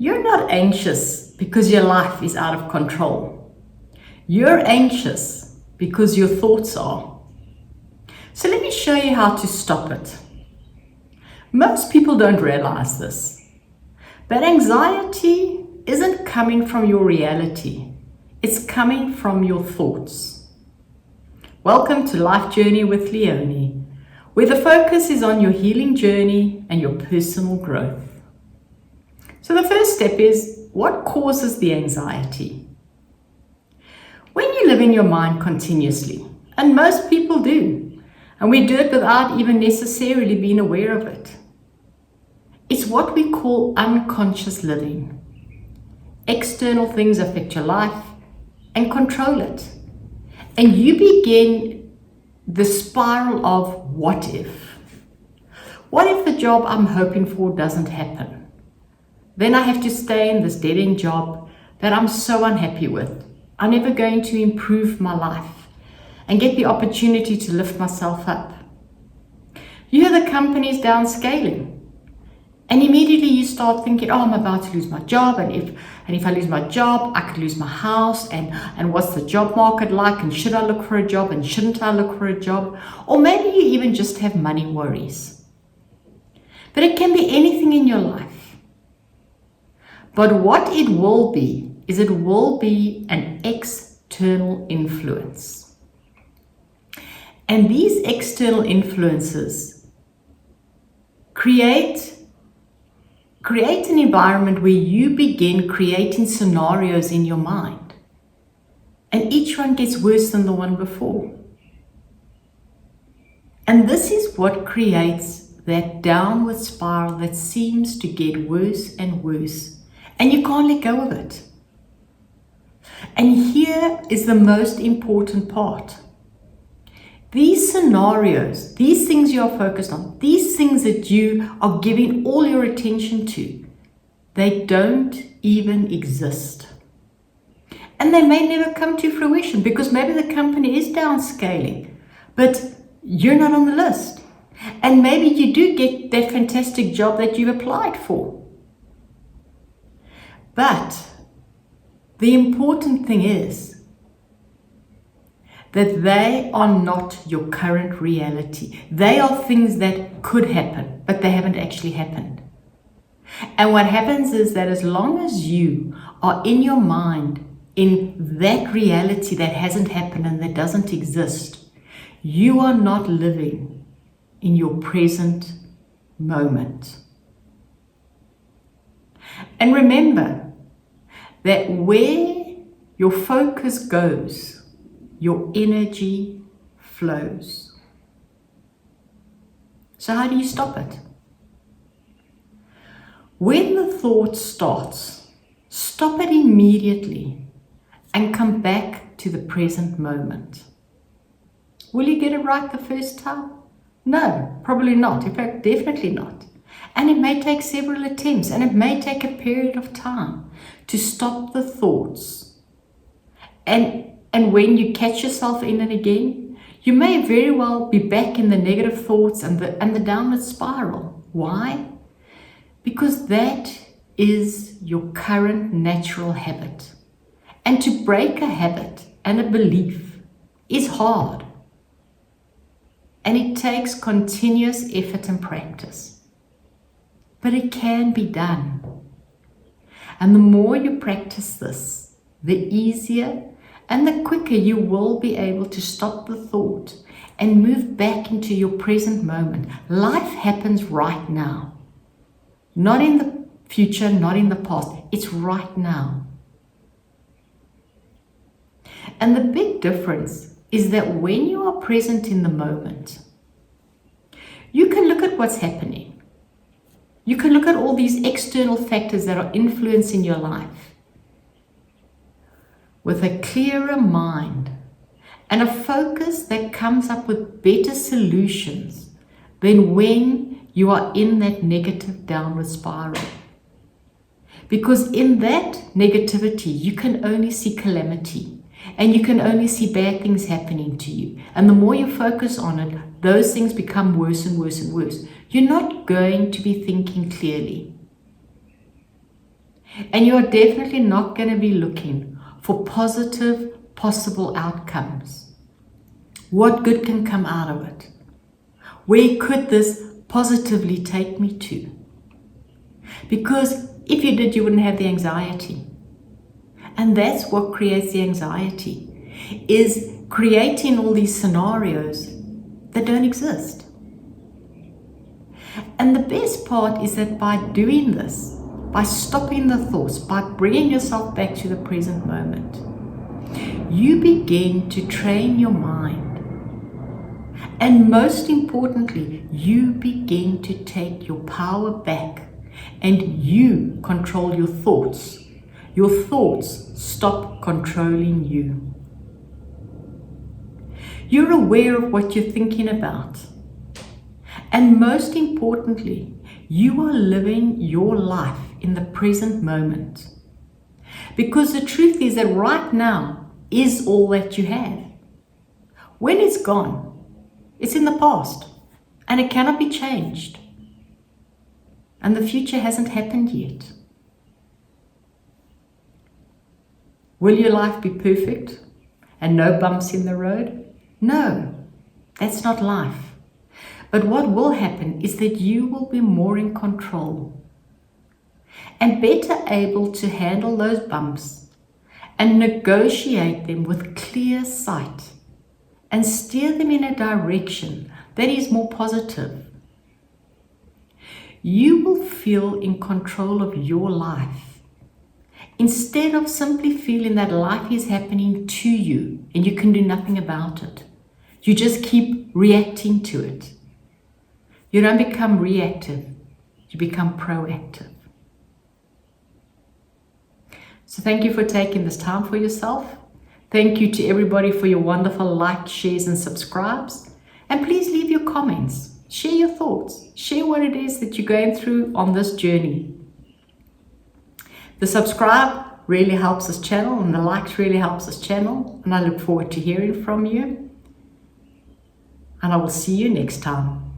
You're not anxious because your life is out of control. You're anxious because your thoughts are. So let me show you how to stop it. Most people don't realize this, but anxiety isn't coming from your reality. It's coming from your thoughts. Welcome to Life Journey with Leone, where the focus is on your healing journey and your personal growth. So the first step is, what causes the anxiety? When you live in your mind continuously, and most people do, and we do it without even necessarily being aware of it, it's what we call unconscious living. External things affect your life and control it. And you begin the spiral of what if? What if the job I'm hoping for doesn't happen? Then I have to stay in this dead-end job that I'm so unhappy with. I'm never going to improve my life and get the opportunity to lift myself up. You hear the companies downscaling, and immediately you start thinking, oh, I'm about to lose my job, and if I lose my job, I could lose my house, and what's the job market like, and should I look for a job, and shouldn't I look for a job? Or maybe you even just have money worries. But it can be anything in your life. But what it will be is it will be an external influence. And these external influences create an environment where you begin creating scenarios in your mind. And each one gets worse than the one before. And this is what creates that downward spiral that seems to get worse and worse. And you can't let go of it. And here is the most important part. These scenarios, these things you are focused on, these things that you are giving all your attention to, they don't even exist. And they may never come to fruition because maybe the company is downscaling, but you're not on the list. And maybe you do get that fantastic job that you've applied for. But the important thing is that they are not your current reality. They are things that could happen, but they haven't actually happened. And what happens is that as long as you are in your mind in that reality that hasn't happened and that doesn't exist, you are not living in your present moment. And remember that where your focus goes, your energy flows. So how do you stop it? When the thought starts, stop it immediately and come back to the present moment. Will you get it right the first time? No, probably not. In fact, definitely not. And it may take several attempts, and it may take a period of time to stop the thoughts. And when you catch yourself in it again, you may very well be back in the negative thoughts and the downward spiral. Why? Because that is your current natural habit. And to break a habit and a belief is hard. And it takes continuous effort and practice. But it can be done. And the more you practice this, the easier and the quicker you will be able to stop the thought and move back into your present moment. Life happens right now. Not in the future, not in the past. It's right now. And the big difference is that when you are present in the moment, you can look at what's happening. You can look at all these external factors that are influencing your life with a clearer mind and a focus that comes up with better solutions than when you are in that negative downward spiral. Because in that negativity, you can only see calamity. And you can only see bad things happening to you. And the more you focus on it, those things become worse and worse and worse. You're not going to be thinking clearly. And you are definitely not going to be looking for positive possible outcomes. What good can come out of it? Where could this positively take me to? Because if you did, you wouldn't have the anxiety. And that's what creates the anxiety, is creating all these scenarios that don't exist. And the best part is that by doing this, by stopping the thoughts, by bringing yourself back to the present moment, you begin to train your mind. And most importantly, you begin to take your power back and you control your thoughts. Your thoughts stop controlling you. You're aware of what you're thinking about. And most importantly, you are living your life in the present moment. Because the truth is that right now is all that you have. When it's gone, it's in the past and it cannot be changed. And the future hasn't happened yet. Will your life be perfect and no bumps in the road? No, that's not life. But what will happen is that you will be more in control and better able to handle those bumps and negotiate them with clear sight and steer them in a direction that is more positive. You will feel in control of your life instead of simply feeling that life is happening to you and you can do nothing about it. You just keep reacting to it. You don't become reactive, you become proactive. So thank you for taking this time for yourself. Thank you to everybody for your wonderful likes, shares and subscribes. And please leave your comments. Share your thoughts. Share what it is that you're going through on this journey. The subscribe really helps this channel and the likes really helps this channel. And I look forward to hearing from you. And I will see you next time.